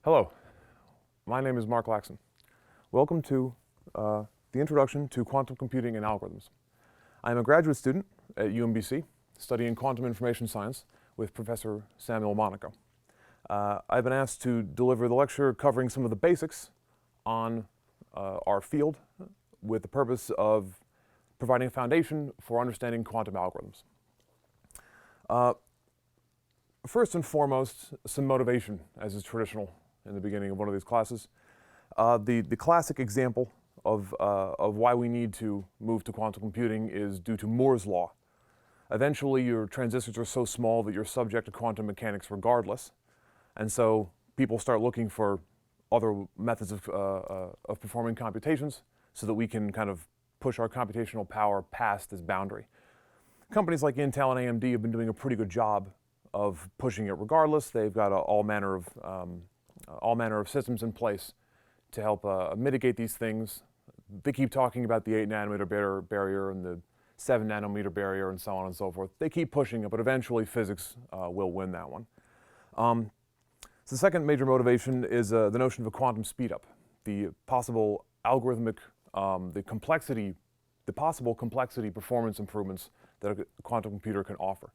Hello, my name is Mark Laczin. Welcome to the Introduction to Quantum Computing and Algorithms. I am a graduate student at UMBC studying quantum information science with Professor Samuel Monaco. I've been asked to deliver the lecture covering some of the basics on our field with the purpose of providing a foundation for understanding quantum algorithms. First and foremost, some motivation, as is traditional in the beginning of one of these classes. The classic example of why we need to move to quantum computing is due to Moore's law. Eventually, your transistors are so small that you're subject to quantum mechanics regardless, and so people start looking for other methods of performing computations so that we can kind of push our computational power past this boundary. Companies like Intel and AMD have been doing a pretty good job of pushing it regardless. They've got all manner of systems in place to help mitigate these things. They keep talking about the 8 nanometer barrier and the 7 nanometer barrier and so on and so forth. They keep pushing it, but eventually physics will win that one. So the second major motivation is the notion of a quantum speedup, the possible algorithmic, the possible complexity performance improvements that a quantum computer can offer.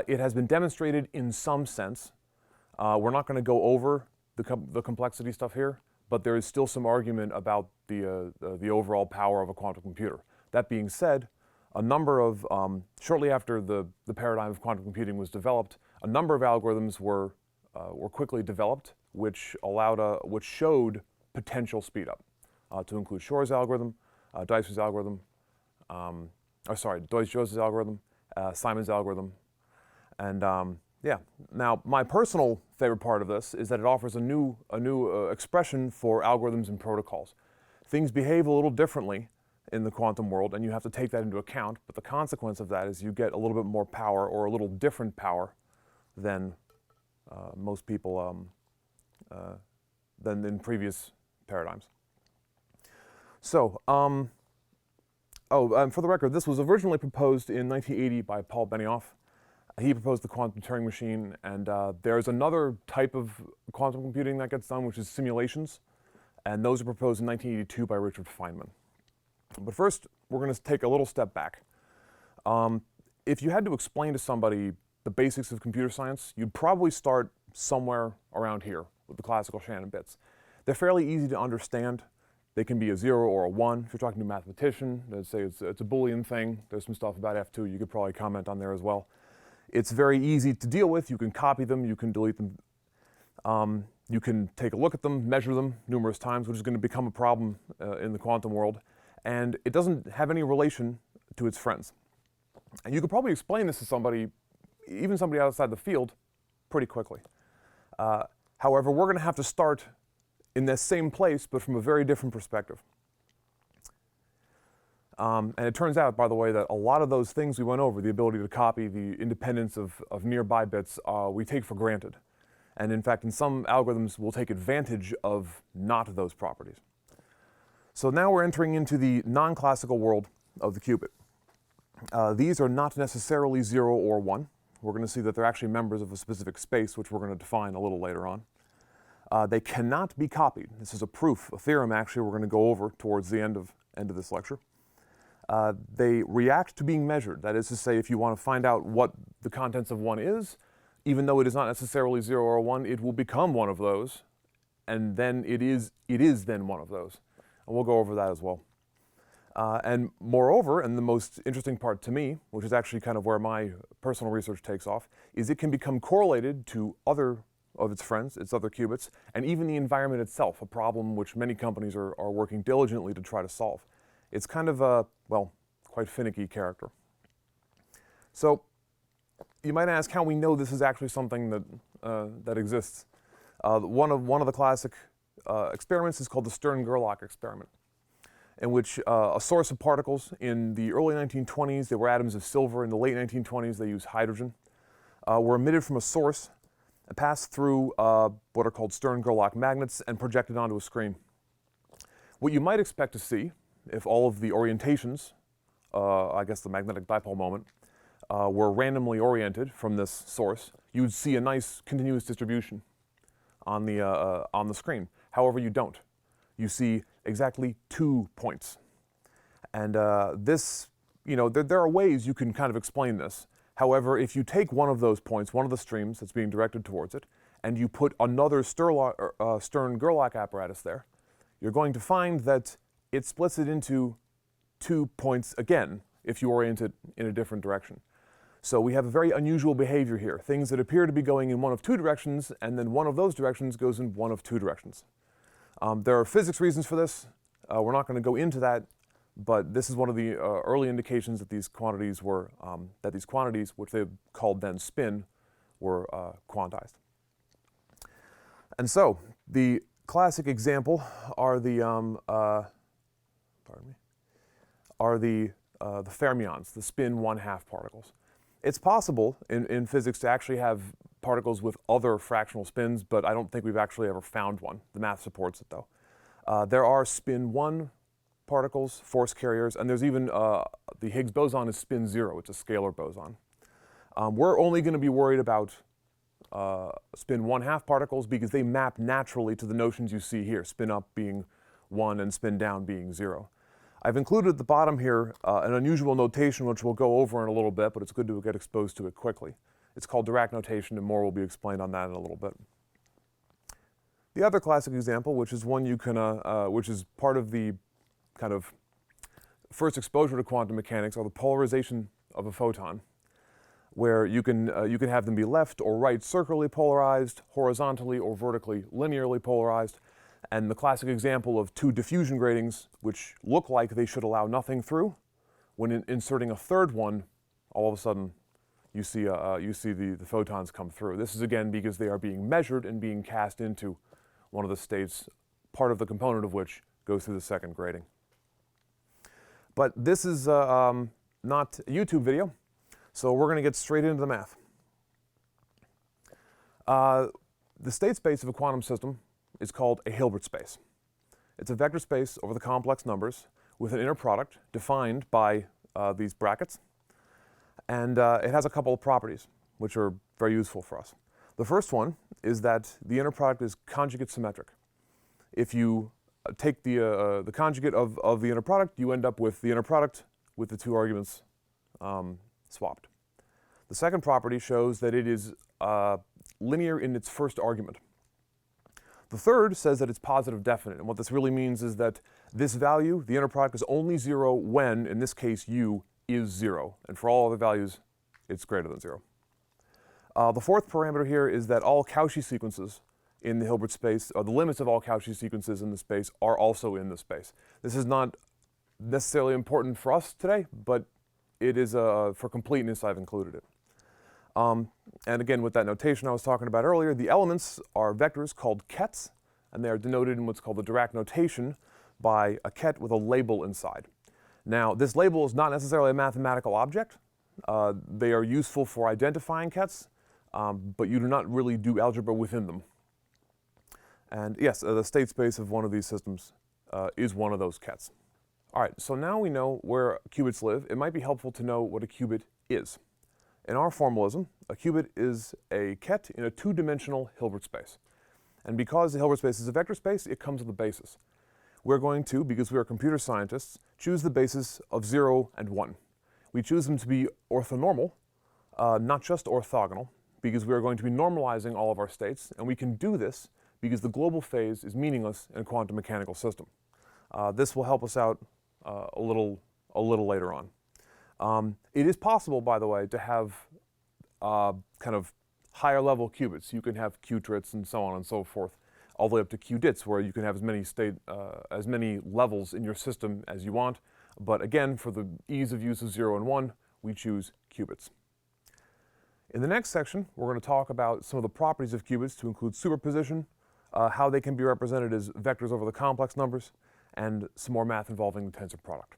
It has been demonstrated in some sense. We're not going to go over the complexity stuff here, but there is still some argument about the overall power of a quantum computer. That being said, shortly after the paradigm of quantum computing was developed, a number of algorithms were quickly developed, which showed potential speedup, to include Shor's algorithm, Deutsch-Jozsa's algorithm, Simon's algorithm. And yeah, now my personal favorite part of this is that it offers a new expression for algorithms and protocols. Things behave a little differently in the quantum world, and you have to take that into account, but the consequence of that is you get a little bit more power, or a little different power than most people, than in previous paradigms. So, for the record, this was originally proposed in 1980 by Paul Benioff. He proposed the quantum Turing machine, and there's another type of quantum computing that gets done, which is simulations, and those are proposed in 1982 by Richard Feynman. But first, we're going to take a little step back. If you had to explain to somebody the basics of computer science, you'd probably start somewhere around here with the classical Shannon bits. They're fairly easy to understand. They can be a 0 or a 1. If you're talking to a mathematician, they'd say it's a Boolean thing. There's some stuff about F2 you could probably comment on there as well. It's very easy to deal with. You can copy them, you can delete them. You can take a look at them, measure them numerous times, which is going to become a problem in the quantum world. And it doesn't have any relation to its friends. And you could probably explain this to somebody, even somebody outside the field, pretty quickly. However, we're going to have to start in this same place, but from a very different perspective. And it turns out, by the way, that a lot of those things we went over, the ability to copy, the independence of nearby bits, we take for granted. And in fact, in some algorithms, we'll take advantage of not those properties. So now we're entering into the non-classical world of the qubit. These are not necessarily 0 or 1. We're going to see that they're actually members of a specific space, which we're going to define a little later on. They cannot be copied. This is a proof, a theorem actually we're going to go over towards the end of this lecture. They react to being measured. That is to say, if you want to find out what the contents of one is, even though it is not necessarily 0 or 1, it will become one of those, and then it is then one of those. And we'll go over that as well. And moreover, and the most interesting part to me, which is actually kind of where my personal research takes off, is it can become correlated to other of its friends, its other qubits, and even the environment itself, a problem which many companies are working diligently to try to solve. It's kind of a, well, quite finicky character. So you might ask how we know this is actually something that exists. One of the classic experiments is called the Stern-Gerlach experiment, in which a source of particles in the early 1920s, they were atoms of silver. In the late 1920s, they used hydrogen, were emitted from a source and passed through what are called Stern-Gerlach magnets and projected onto a screen. What you might expect to see, if all of the orientations, I guess the magnetic dipole moment, were randomly oriented from this source, you'd see a nice continuous distribution on the screen. However, you don't. You see exactly 2 points. And this, there are ways you can kind of explain this. However, if you take one of those points, one of the streams that's being directed towards it, and you put another Stern-Gerlach apparatus there, you're going to find that it splits it into 2 points again if you orient it in a different direction. So we have a very unusual behavior here, things that appear to be going in one of 2 directions, and then one of those directions goes in one of 2 directions. There are physics reasons for this. We're not going to go into that, but this is one of the early indications that these quantities, which they called then spin, were quantized. And so the classic example are the fermions, the spin 1/2 particles. It's possible in physics to actually have particles with other fractional spins, but I don't think we've actually ever found one. The math supports it, though. There are spin 1 particles, force carriers, and there's even the Higgs boson is spin 0. It's a scalar boson. We're only going to be worried about spin 1/2 particles because they map naturally to the notions you see here, spin up being 1 and spin down being 0. I've included at the bottom here an unusual notation which we'll go over in a little bit, but it's good to get exposed to it quickly. It's called Dirac notation, and more will be explained on that in a little bit. The other classic example, which is one you can, which is part of the kind of first exposure to quantum mechanics, are the polarization of a photon, where you can have them be left or right circularly polarized, horizontally or vertically linearly polarized. And the classic example of 2 diffusion gratings, which look like they should allow nothing through, when inserting a third one, all of a sudden you see the photons come through. This is again because they are being measured and being cast into one of the states, part of the component of which goes through the second grating. But this is not a YouTube video, so we're going to get straight into the math. The state space of a quantum system is called a Hilbert space. It's a vector space over the complex numbers with an inner product defined by these brackets. And it has a couple of properties which are very useful for us. The first one is that the inner product is conjugate symmetric. If you take the conjugate of the inner product, you end up with the inner product with the 2 arguments swapped. The second property shows that it is linear in its first argument. The third says that it's positive definite, and what this really means is that this value, the inner product, is only 0 when, in this case, u is 0, and for all other values, it's greater than 0. The fourth parameter here is that all Cauchy sequences in the Hilbert space, or the limits of all Cauchy sequences in the space, are also in the space. This is not necessarily important for us today, but it is, for completeness, I've included it. And again, with that notation I was talking about earlier, the elements are vectors called kets, and they are denoted in what's called the Dirac notation by a ket with a label inside. Now, this label is not necessarily a mathematical object. They are useful for identifying kets, but you do not really do algebra within them. And yes, the state space of one of these systems is one of those kets. All right, so now we know where qubits live. It might be helpful to know what a qubit is. In our formalism, a qubit is a ket in a 2-dimensional Hilbert space. And because the Hilbert space is a vector space, it comes with a basis. We're going to, because we are computer scientists, choose the basis of 0 and 1. We choose them to be orthonormal, not just orthogonal, because we are going to be normalizing all of our states, and we can do this because the global phase is meaningless in a quantum mechanical system. This will help us out a little later on. It is possible, by the way, to have kind of higher level qubits. You can have qtrits and so on and so forth, all the way up to qdits, where you can have as many levels in your system as you want. But again, for the ease of use of 0 and 1, we choose qubits. In the next section, we're going to talk about some of the properties of qubits to include superposition, how they can be represented as vectors over the complex numbers, and some more math involving the tensor product.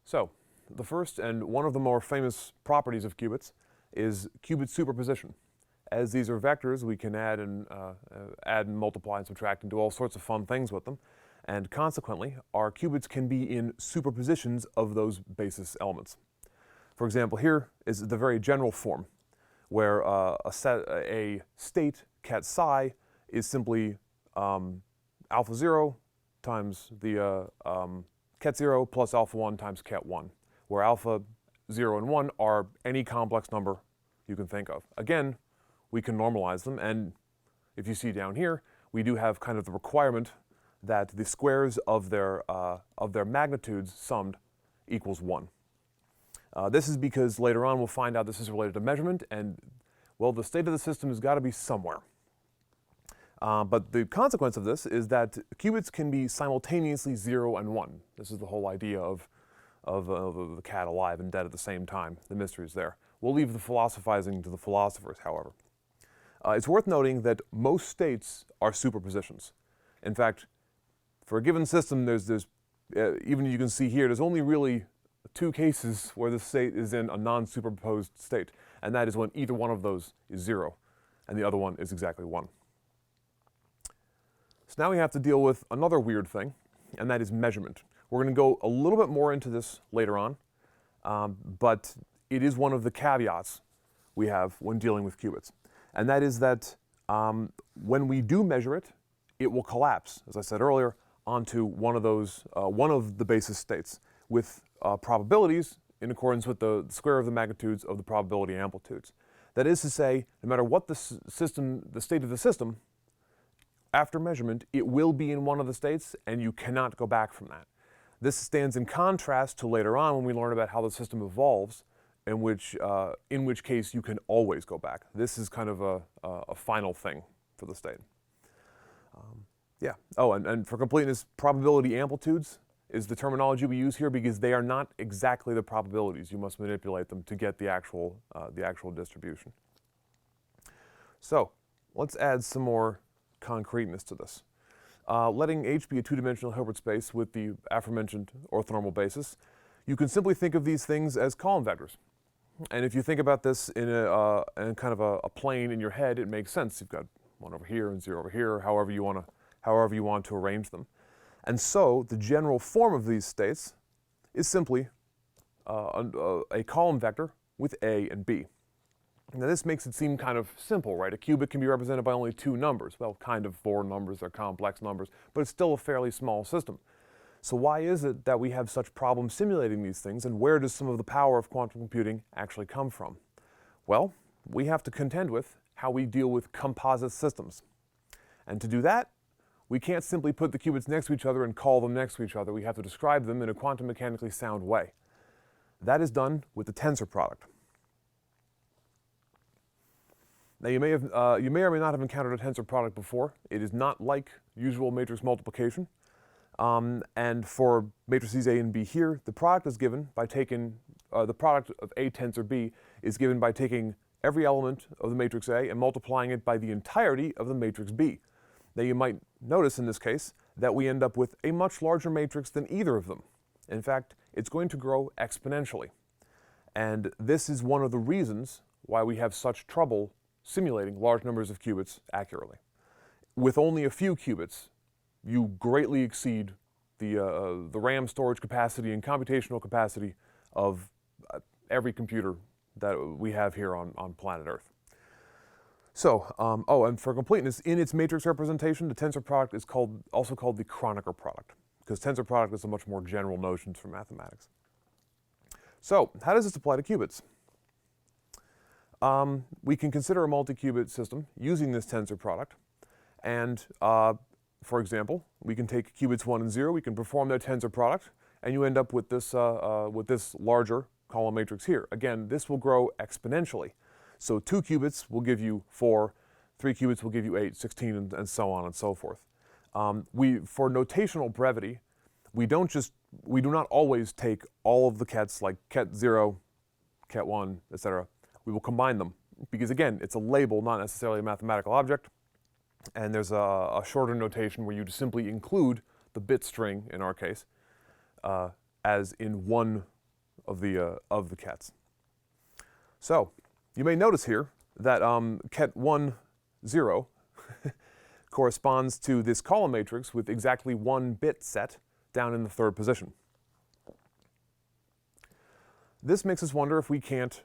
So, the first and one of the more famous properties of qubits is qubit superposition. As these are vectors, we can add and multiply and subtract and do all sorts of fun things with them. And consequently, our qubits can be in superpositions of those basis elements. For example, here is the very general form, where a state ket psi is simply alpha 0 times the ket 0 plus alpha 1 times ket 1, where alpha 0 and 1 are any complex number you can think of. Again, we can normalize them, and if you see down here, we do have kind of the requirement that the squares of their magnitudes summed equals 1. This is because later on we'll find out this is related to measurement, and, well, the state of the system has got to be somewhere. But the consequence of this is that qubits can be simultaneously 0 and 1. This is the whole idea of the cat alive and dead at the same time. The mystery is there. We'll leave the philosophizing to the philosophers, however. It's worth noting that most states are superpositions. In fact, for a given system, even you can see here, there's only really 2 cases where the state is in a non-superposed state, and that is when either one of those is 0, and the other one is exactly 1. So now we have to deal with another weird thing, and that is measurement. We're going to go a little bit more into this later on, but it is one of the caveats we have when dealing with qubits. And that is that when we do measure it, it will collapse, as I said earlier, onto one of the basis states with probabilities in accordance with the square of the magnitudes of the probability amplitudes. That is to say, no matter what the state of the system, after measurement, it will be in one of the states, and you cannot go back from that. This stands in contrast to later on when we learn about how the system evolves, in which case you can always go back. This is kind of a final thing for the state. Yeah. Oh, and for completeness, probability amplitudes is the terminology we use here because they are not exactly the probabilities. You must manipulate them to get the actual distribution. So let's add some more concreteness to this. Letting H be a two-dimensional Hilbert space with the aforementioned orthonormal basis, you can simply think of these things as column vectors. And if you think about this in kind of a plane in your head, it makes sense. You've got 1 over here and 0 over here, however you want to arrange them. And so the general form of these states is simply a column vector with A and B. Now this makes it seem kind of simple, right? A qubit can be represented by only 2 numbers. Well, kind of 4 numbers, they're complex numbers, but it's still a fairly small system. So why is it that we have such problems simulating these things, and where does some of the power of quantum computing actually come from? Well, we have to contend with how we deal with composite systems. And to do that, we can't simply put the qubits next to each other and call them next to each other. We have to describe them in a quantum mechanically sound way. That is done with the tensor product. Now you may or may not have encountered a tensor product before. It is not like usual matrix multiplication. And for matrices A and B here, the product is given by taking, the product of A tensor B is given by taking every element of the matrix A and multiplying it by the entirety of the matrix B. Now you might notice in this case that we end up with a much larger matrix than either of them. In fact, it's going to grow exponentially. And this is one of the reasons why we have such trouble simulating large numbers of qubits accurately. With only a few qubits, you greatly exceed the RAM storage capacity and computational capacity of every computer that we have here on planet Earth. So, and for completeness, in its matrix representation, the tensor product is also called the Kronecker product, because tensor product is a much more general notion for mathematics. So, how does this apply to qubits? We can consider a multi-qubit system using this tensor product, and for example, we can take qubits 1 and 0, we can perform their tensor product, and you end up with this larger column matrix here. Again, this will grow exponentially. So 2 qubits will give you 4, 3 qubits will give you 8, 16, and so on and so forth. For notational brevity, we do not always take all of the kets, like ket 0, ket 1, etc. We will combine them, because again, it's a label, not necessarily a mathematical object. And there's a shorter notation where you simply include the bit string, in our case, as in one of the kets. So you may notice here that ket 1, 0 corresponds to this column matrix with exactly 1 bit set down in the 3rd position. This makes us wonder if we can't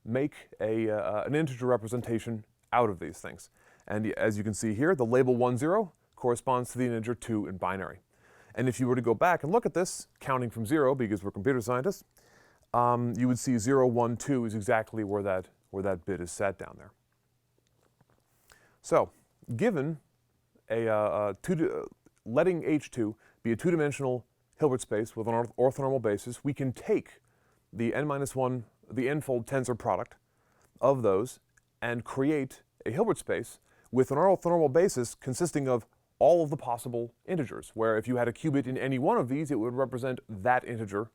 make an integer representation out of these things. And as you can see here, the label 1, 0 corresponds to the integer 2 in binary. And if you were to go back and look at this, counting from 0, because we're computer scientists, you would see 0, 1, 2 is exactly where that bit is set down there. So, given letting H2 be a two-dimensional Hilbert space with an orthonormal basis, we can take the n-1, the n-fold tensor product of those and create a Hilbert space with an orthonormal basis consisting of all of the possible integers, where if you had a qubit in any one of these, it would represent that integer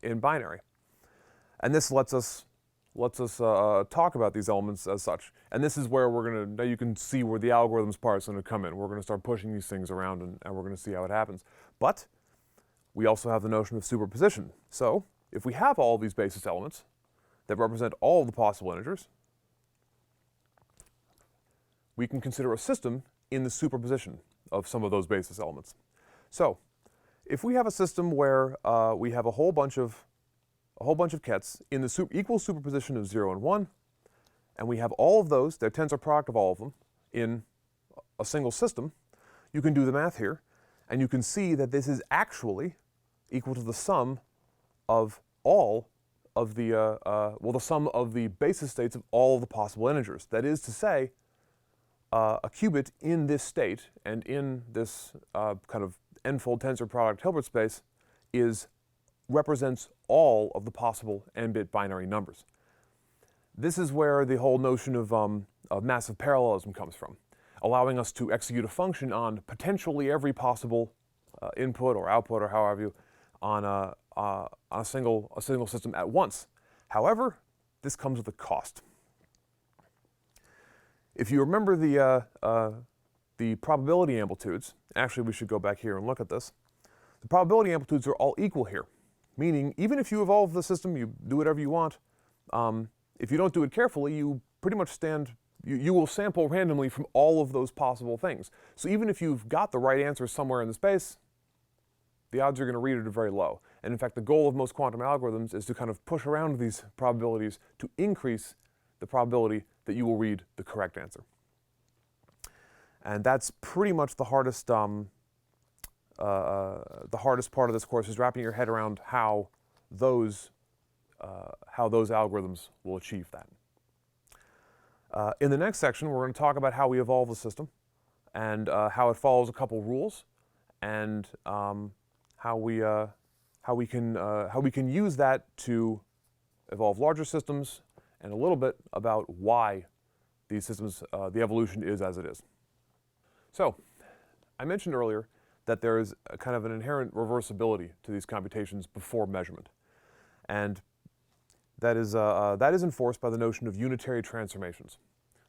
in binary. And this lets us talk about these elements as such. And this is where now you can see where the algorithms part is going to come in. We're going to start pushing these things around and we're going to see how it happens. But we also have the notion of superposition. So if we have all these basis elements that represent all of the possible integers, we can consider a system in the superposition of some of those basis elements. So if we have a system where we have a whole bunch of kets in the equal superposition of 0 and 1, and we have all of those, their tensor product of all of them, in a single system, you can do the math here, and you can see that this is actually equal to the sum of all of the, the sum of the basis states of all of the possible integers. That is to say, a qubit in this state and in this kind of n-fold tensor product Hilbert space represents all of the possible n-bit binary numbers. This is where the whole notion of massive parallelism comes from, allowing us to execute a function on potentially every possible input or output or however you on a single system at once. However, this comes with a cost. If you remember the probability amplitudes, actually we should go back here and look at this. The probability amplitudes are all equal here, meaning even if you evolve the system, you do whatever you want, if you don't do it carefully, you pretty much you will sample randomly from all of those possible things. So even if you've got the right answer somewhere in the space, the odds are going to read it very low. And in fact, the goal of most quantum algorithms is to kind of push around these probabilities to increase the probability that you will read the correct answer. And that's pretty much the hardest part of this course, is wrapping your head around how those algorithms will achieve that. In the next section, we're going to talk about how we evolve the system and how it follows a couple rules, and how we can use that to evolve larger systems, and a little bit about why these systems, the evolution is as it is. So, I mentioned earlier that there is a kind of an inherent reversibility to these computations before measurement, and that is enforced by the notion of unitary transformations.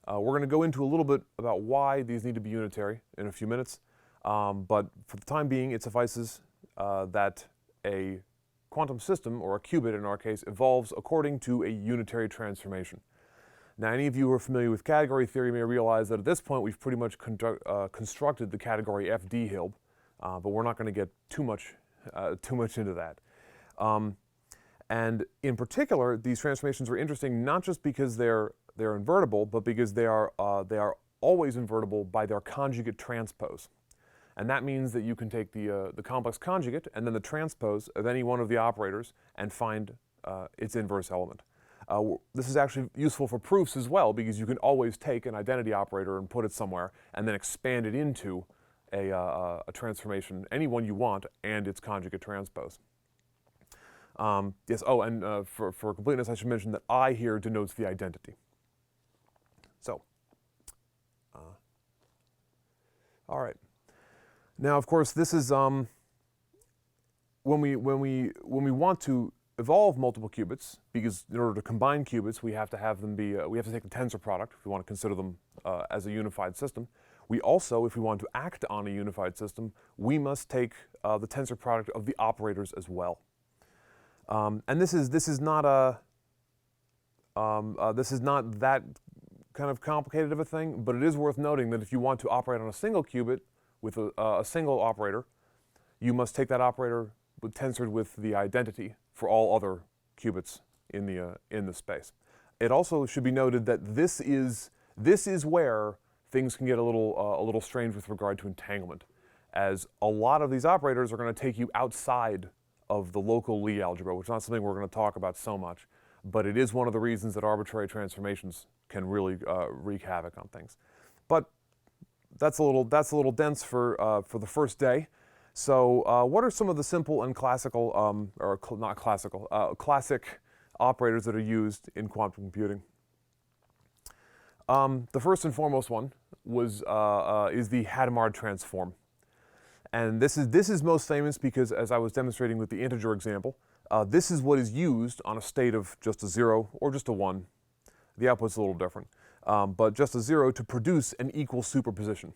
We're going to go into a little bit about why these need to be unitary in a few minutes, but for the time being, it suffices that a quantum system, or a qubit in our case, evolves according to a unitary transformation. Now, any of you who are familiar with category theory may realize that at this point we've pretty much constructed the category FD Hilb, but we're not going to get too much into that. And in particular, these transformations are interesting not just because they're invertible, but because they are always invertible by their conjugate transpose. And that means that you can take the complex conjugate and then the transpose of any one of the operators and find its inverse element. This is actually useful for proofs as well, because you can always take an identity operator and put it somewhere and then expand it into a transformation, any one you want, and its conjugate transpose. Yes, oh, and for completeness, I should mention that I here denotes the identity. So, all right. Now, of course, this is when we want to evolve multiple qubits, because in order to combine qubits, we have to have them be we have to take the tensor product if we want to consider them as a unified system. We also, if we want to act on a unified system, we must take the tensor product of the operators as well. And this is not that kind of complicated of a thing, but it is worth noting that if you want to operate on a single qubit with a single operator, you must take that operator tensored with the identity for all other qubits in the space. It also should be noted that this is where things can get a little strange with regard to entanglement, as a lot of these operators are going to take you outside of the local Lie algebra, which is not something we're going to talk about so much, but it is one of the reasons that arbitrary transformations can really wreak havoc on things. But that's a little dense for the first day. So what are some of the simple and classical, not classical, classic operators that are used in quantum computing? The first and foremost one is the Hadamard transform. And this is most famous because, as I was demonstrating with the integer example, this is what is used on a state of just a 0 or just a 1. The output's a little different, but just a 0 to produce an equal superposition.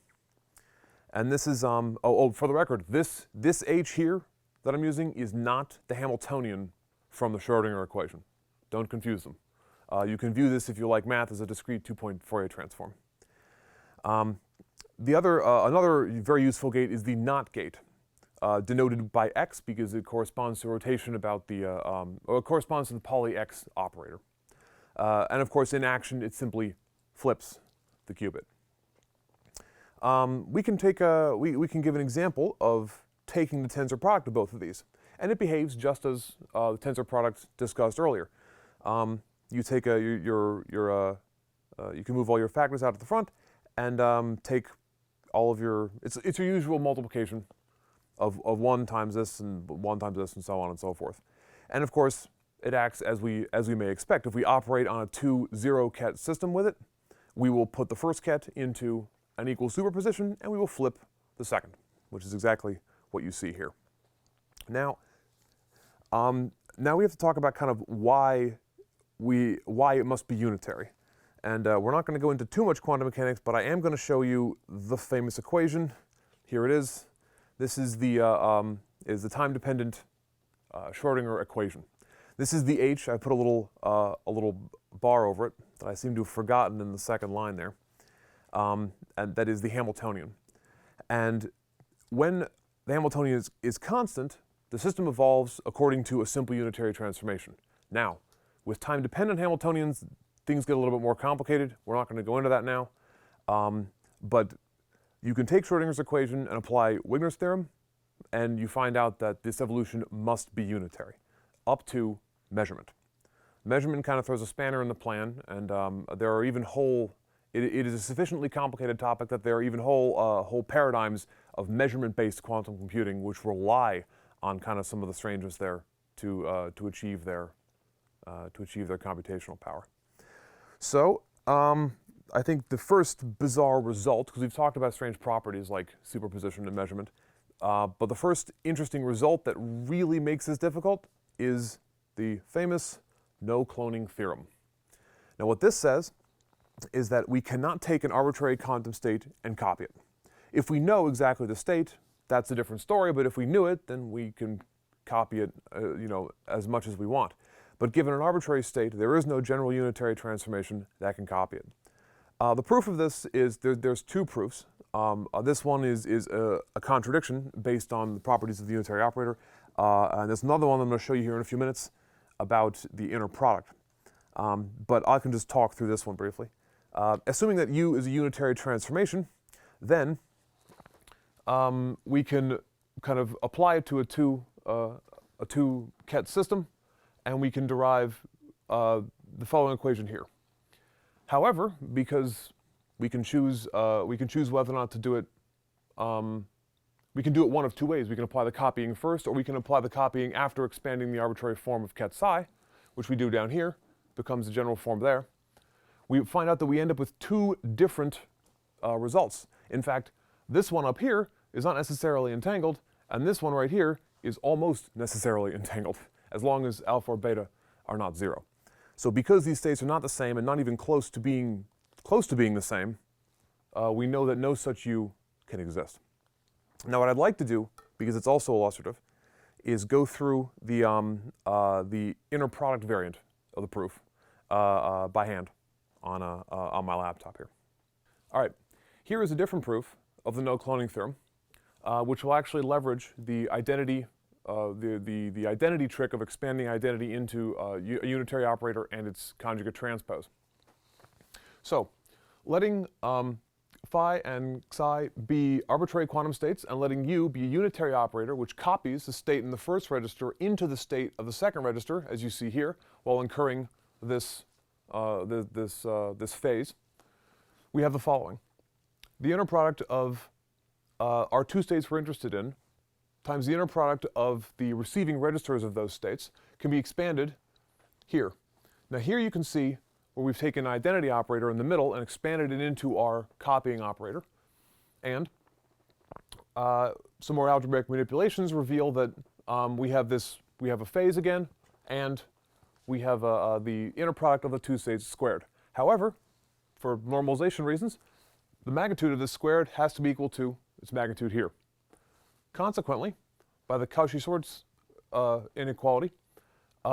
And this is, for the record, this H here that I'm using is not the Hamiltonian from the Schrodinger equation. Don't confuse them. You can view this, if you like math, as a discrete two-point Fourier transform. Another very useful gate is the NOT gate, denoted by X because it corresponds to rotation about the, or it corresponds to the Pauli X operator. And of course, in action, it simply flips the qubit. We can give an example of taking the tensor product of both of these, and it behaves just as the tensor product discussed earlier. You take you can move all your factors out at the front, and take all of your, it's your usual multiplication of 1 times this and 1 times this and so on and so forth. And of course, it acts as we may expect. If we operate on a 2-0 ket system with it, we will put the first ket into an equal superposition, and we will flip the second, which is exactly what you see here. Now we have to talk about kind of why it must be unitary. And we're not going to go into too much quantum mechanics, but I am going to show you the famous equation. Here it is. This is the time-dependent Schrodinger equation. This is the H. I put a little bar over it that I seem to have forgotten in the second line there, and that is the Hamiltonian. And when the Hamiltonian is constant, the system evolves according to a simple unitary transformation. Now, with time-dependent Hamiltonians, things get a little bit more complicated. We're not going to go into that now. But you can take Schrodinger's equation and apply Wigner's theorem, and you find out that this evolution must be unitary, up to measurement. Measurement kind of throws a spanner in the plan, and there are even it is a sufficiently complicated topic that there are even whole paradigms of measurement-based quantum computing which rely on kind of some of the strangeness there to achieve their computational power. So I think the first bizarre result, because we've talked about strange properties like superposition and measurement, but the first interesting result that really makes this difficult is the famous no cloning theorem. Now what this says is that we cannot take an arbitrary quantum state and copy it. If we know exactly the state, that's a different story, but if we knew it, then we can copy it as much as we want. But given an arbitrary state, there is no general unitary transformation that can copy it. The proof of this is there's 2 proofs. This one is a contradiction based on the properties of the unitary operator. And there's another one I'm going to show you here in a few minutes about the inner product. But I can just talk through this one briefly. Assuming that U is a unitary transformation, then we can kind of apply it to a 2 ket system, and we can derive the following equation here. However, because we can choose whether or not to do it, we can do it one of 2 ways. We can apply the copying first, or we can apply the copying after expanding the arbitrary form of ket psi, which we do down here, becomes the general form there. We find out that we end up with 2 different results. In fact, this one up here is not necessarily entangled, and this one right here is almost necessarily entangled, as long as alpha or beta are not 0. So because these states are not the same and not even close to being the same, we know that no such U can exist. Now what I'd like to do, because it's also illustrative, is go through the inner product variant of the proof by hand on my laptop here. All right, here is a different proof of the no cloning theorem, which will actually leverage the identity the identity trick of expanding identity into a unitary operator and its conjugate transpose. So, phi and psi be arbitrary quantum states and letting u be a unitary operator which copies the state in the first register into the state of the second register, as you see here, while incurring this, this phase, we have the following. The inner product of our two states we're interested in times the inner product of the receiving registers of those states can be expanded here. Now here you can see where we've taken an identity operator in the middle and expanded it into our copying operator. And some more algebraic manipulations reveal that we have a phase again, and we have the inner product of the two states squared. However, for normalization reasons, the magnitude of this squared has to be equal to its magnitude here. Consequently, by the Cauchy-Schwarz inequality,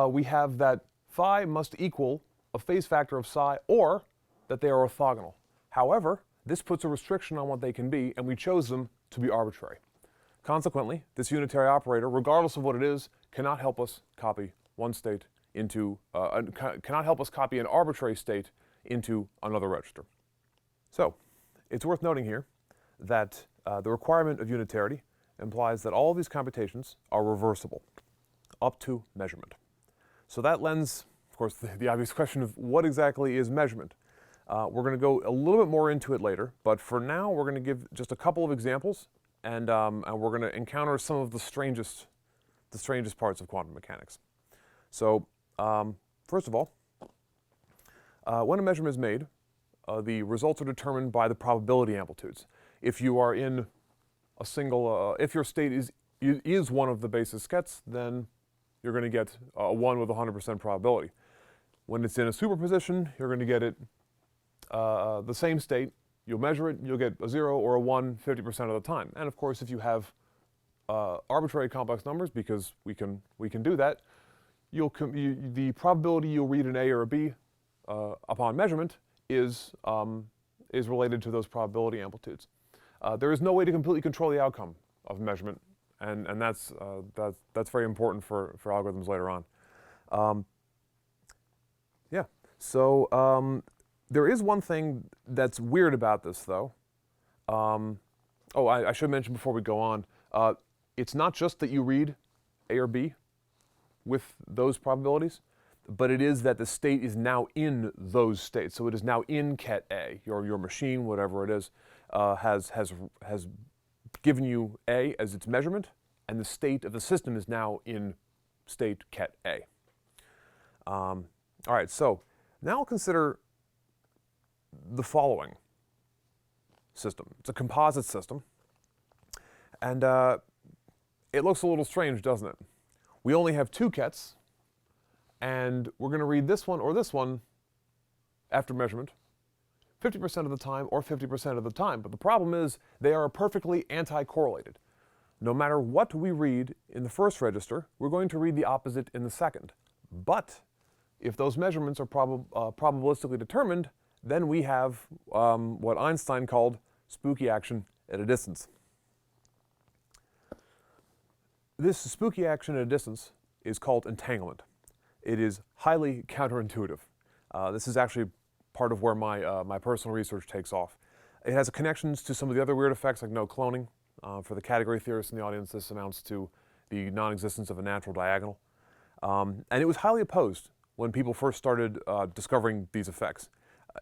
we have that phi must equal a phase factor of psi, or that they are orthogonal. However, this puts a restriction on what they can be, and we chose them to be arbitrary. Consequently, this unitary operator, regardless of what it is, cannot help us copy one state into, cannot help us copy an arbitrary state into another register. So, it's worth noting here that the requirement of unitarity implies that all of these computations are reversible up to measurement. So that lends, of course, the obvious question of what exactly is measurement. We're going to go a little bit more into it later, but for now we're going to give just a couple of examples, and we're going to encounter some of the strangest parts of quantum mechanics. So first of all, when a measurement is made, the results are determined by the probability amplitudes. If you are in a single, if your state is one of the basis skets, then you're going to get a 1 with 100% probability. When it's in a superposition, you're going to get it the same state. You'll measure it, you'll get a 0 or a 1 50% of the time. And of course, if you have arbitrary complex numbers, because we can do that, the probability you'll read an A or a B upon measurement is related to those probability amplitudes. There is no way to completely control the outcome of measurement, and that's very important for algorithms later on. Yeah, so there is one thing that's weird about this, though. Oh, I should mention before we go on, it's not just that you read A or B with those probabilities, but it is that the state is now in those states. So it is now in ket A. Your machine, whatever it is, has given you A as its measurement, and the state of the system is now in state ket A. All right, so now I'll consider the following system. It's a composite system, and it looks a little strange, doesn't it? We only have two kets, and we're going to read this one or this one after measurement 50% of the time or 50% of the time. But the problem is they are perfectly anti-correlated. No matter what we read in the first register, we're going to read the opposite in the second. But if those measurements are probabilistically determined, then we have what Einstein called spooky action at a distance. This spooky action at a distance is called entanglement. It is highly counterintuitive. This is actually part of where my personal research takes off. It has connections to some of the other weird effects like no cloning. For the category theorists in the audience, this amounts to the non-existence of a natural diagonal. And it was highly opposed when people first started discovering these effects.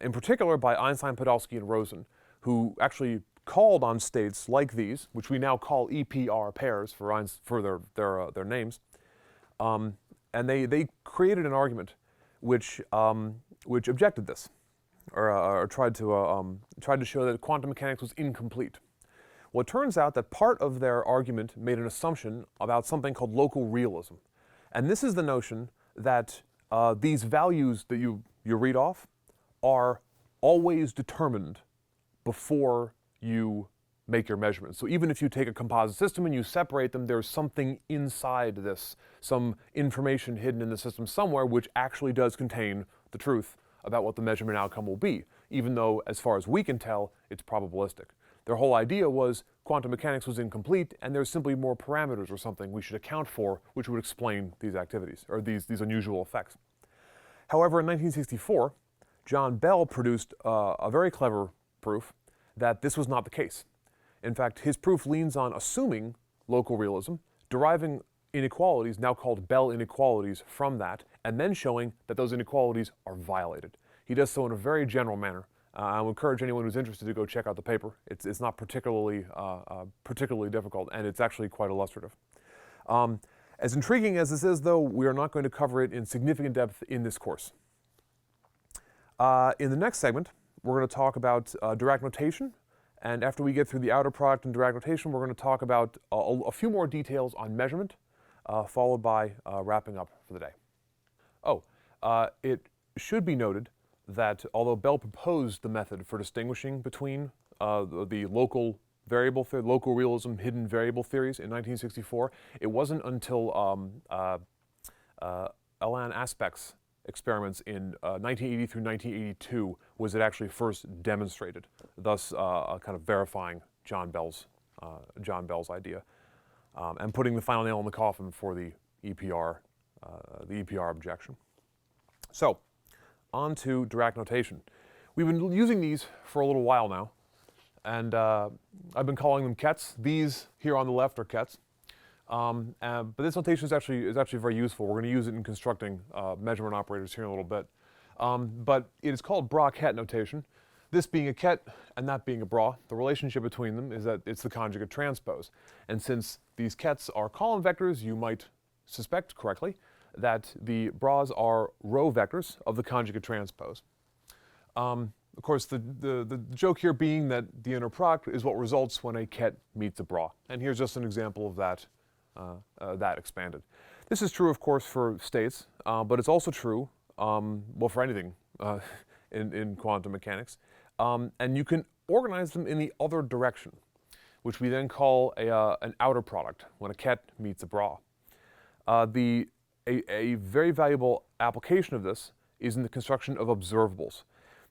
In particular by Einstein, Podolsky, and Rosen, who actually called on states like these, which we now call EPR pairs for their names. And they created an argument which objected this, or tried to show that quantum mechanics was incomplete. Well, it turns out that part of their argument made an assumption about something called local realism. And this is the notion that these values that you read off are always determined before you make your measurements. So even if you take a composite system and you separate them, there's something inside this, some information hidden in the system somewhere which actually does contain the truth about what the measurement outcome will be, even though, as far as we can tell, it's probabilistic. Their whole idea was quantum mechanics was incomplete and there's simply more parameters or something we should account for which would explain these activities, or these unusual effects. However, in 1964, John Bell produced a very clever proof that this was not the case. In fact, his proof leans on assuming local realism, deriving inequalities, now called Bell inequalities, from that, and then showing that those inequalities are violated. He does so in a very general manner. I would encourage anyone who's interested to go check out the paper. It's not particularly difficult, and it's actually quite illustrative. As intriguing as this is, though, we are not going to cover it in significant depth in this course. In the next segment, we're going to talk about Dirac notation, and after we get through the outer product and Dirac notation, we're going to talk about a few more details on measurement, followed by wrapping up for the day. It should be noted that although Bell proposed the method for distinguishing between the local variable, local realism, hidden variable theories in 1964, it wasn't until Alain Aspect's experiments in 1980 through 1982 was it actually first demonstrated, thus kind of verifying John Bell's idea and putting the final nail in the coffin for the EPR objection. So, on to Dirac notation. We've been using these for a little while now, and I've been calling them kets. These here on the left are kets. But this notation is actually very useful. We're going to use it in constructing measurement operators here in a little bit. But it is called bra-ket notation. This being a ket and that being a bra, the relationship between them is that it's the conjugate transpose. And since these kets are column vectors, you might suspect correctly that the bras are row vectors of the conjugate transpose. Of course, the joke here being that the inner product is what results when a ket meets a bra. And here's just an example of that, that expanded. This is true, of course, for states, but it's also true, well, for anything in quantum mechanics. And you can organize them in the other direction, which we then call an outer product when a ket meets a bra. A very valuable application of this is in the construction of observables.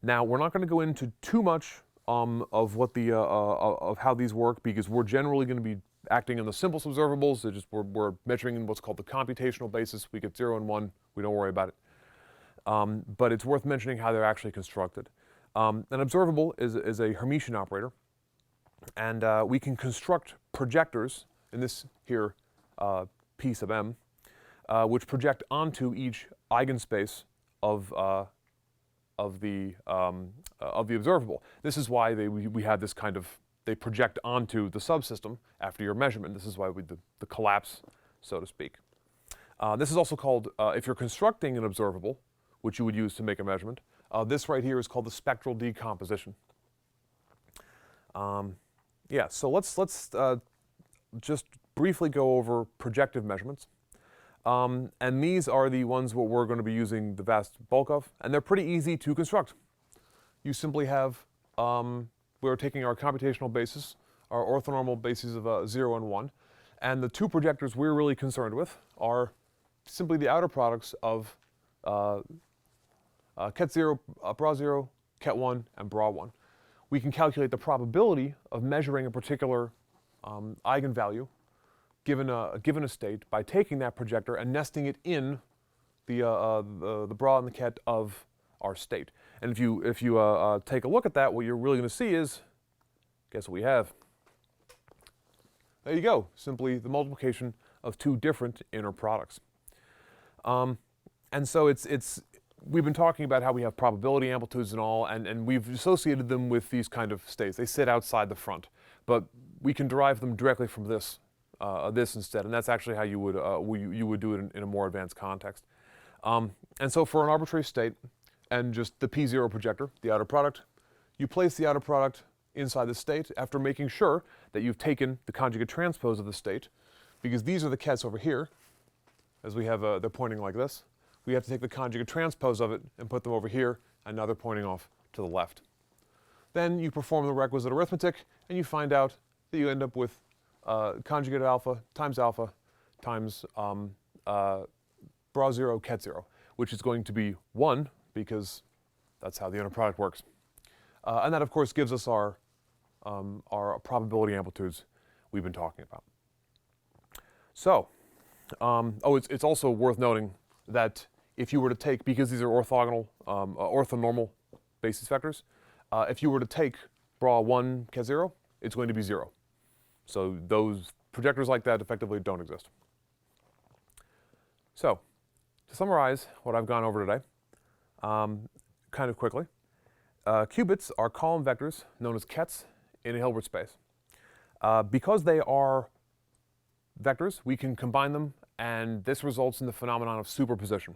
Now, we're not going to go into too much of what of how these work, because we're generally going to be acting on the simplest observables. We're measuring in what's called the computational basis. We get 0 and 1. We don't worry about it. But it's worth mentioning how they're actually constructed. An observable is a Hermitian operator, and we can construct projectors in this here P sub m, which project onto each eigenspace of the observable. This is why we have this kind of, they project onto the subsystem after your measurement. This is why the collapse, so to speak. This is also called, if you're constructing an observable, which you would use to make a measurement, this right here is called the spectral decomposition. Yeah, so let's just briefly go over projective measurements. And these are the ones what we're going to be using the vast bulk of, and they're pretty easy to construct. You simply have, we're taking our computational basis, our orthonormal bases of 0 and 1, and the two projectors we're really concerned with are simply the outer products of ket 0, bra 0, ket 1, and bra 1. We can calculate the probability of measuring a particular eigenvalue given a state by taking that projector and nesting it in the bra and the ket of our state. And if you take a look at that, what you're really going to see is, guess what we have? There you go, simply the multiplication of two different inner products. And so we've been talking about how we have probability amplitudes and all, and we've associated them with these kind of states. They sit outside the front, but we can derive them directly from this instead, and that's actually how you would do it in a more advanced context. And so for an arbitrary state and just the P0 projector, the outer product, you place the outer product inside the state after making sure that you've taken the conjugate transpose of the state, because these are the kets over here, as we have, they're pointing like this. We have to take the conjugate transpose of it and put them over here, and now they're pointing off to the left. Then you perform the requisite arithmetic, and you find out that you end up with conjugate alpha times bra 0, ket 0, which is going to be 1, because that's how the inner product works. And that, of course, gives us our probability amplitudes we've been talking about. So, it's also worth noting that if you were to take, because these are orthogonal, orthonormal basis vectors, if you were to take bra 1 K 0, it's going to be 0. So those projectors like that effectively don't exist. So to summarize what I've gone over today, kind of quickly, qubits are column vectors known as kets in a Hilbert space. Because they are vectors, we can combine them, and this results in the phenomenon of superposition.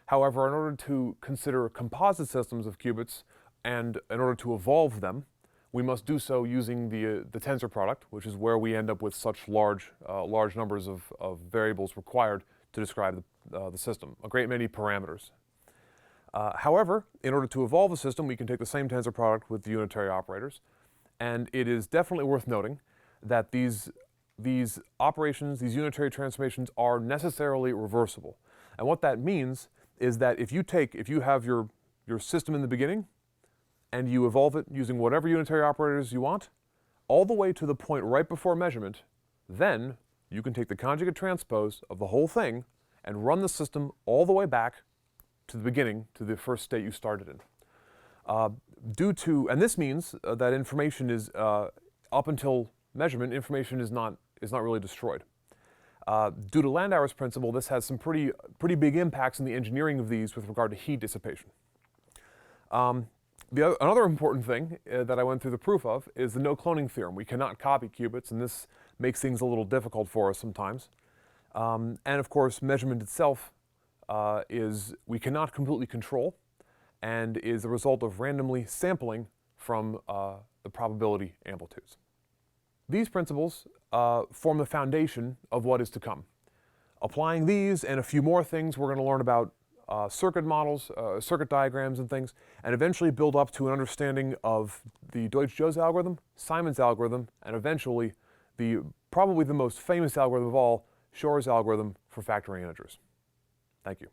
However, in order to consider composite systems of qubits, and in order to evolve them, we must do so using the tensor product, which is where we end up with such large numbers of variables required to describe the system, a great many parameters. However, in order to evolve a system, we can take the same tensor product with the unitary operators, and it is definitely worth noting that these operations, these unitary transformations, are necessarily reversible. And what that means is that if you have your system in the beginning, and you evolve it using whatever unitary operators you want, all the way to the point right before measurement, then you can take the conjugate transpose of the whole thing and run the system all the way back to the beginning, to the first state you started in. And this means that information is, up until measurement, information is not really destroyed. Due to Landauer's principle, this has some pretty big impacts in the engineering of these with regard to heat dissipation. Another important thing that I went through the proof of is the no cloning theorem. We cannot copy qubits, and this makes things a little difficult for us sometimes. And of course, measurement itself we cannot completely control, and is the result of randomly sampling from the probability amplitudes. These principles form the foundation of what is to come. Applying these and a few more things, we're going to learn about circuit models, circuit diagrams and things, and eventually build up to an understanding of the Deutsch-Jozsa algorithm, Simon's algorithm, and eventually probably the most famous algorithm of all, Shor's algorithm for factoring integers. Thank you.